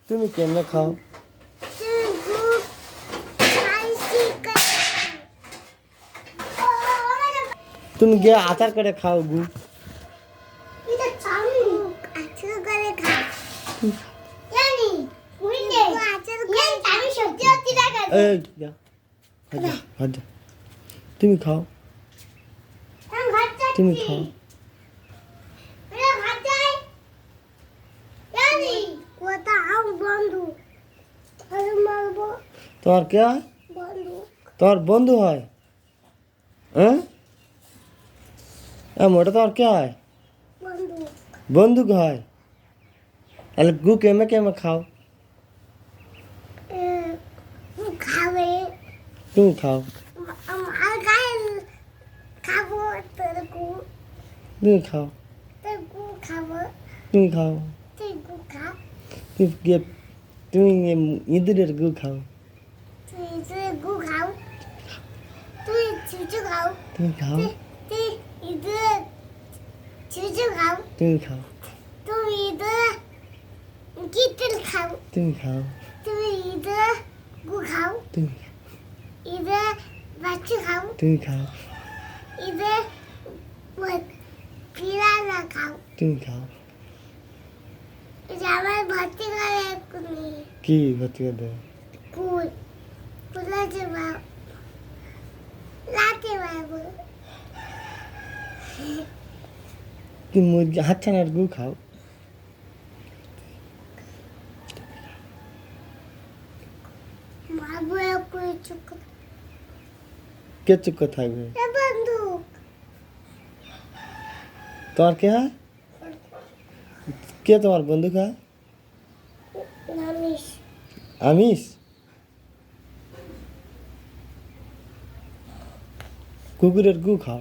তুমি কেমনে খাও? তুমি গিয়ে আচার করে খাও গু। তুমি খাও, তুমি খাও। তোমার কে হয়? তোমার বন্ধু হয়? হ্যাঁ, ওটা তোমার কে হয়? বন্দুক হয়। তাহলে গু কেমে কেমে খাও? তুমি খাও, তুমি খাও, তুমি খাও। তুমি ইঁদুরের গু খাও। তুমি খাও, তুমি খাও, তুমি খাও, তুমি তুমি খাও, তুমি খাও। কি ভর্তি করে দেবে? তুমি মুরগি হাতছানার গু খাও। কে চুপ করে থাকবে? তোমার কে হয়? কে তোমার বন্ধু হয়? আমিষ। কুকুরের গু খাও।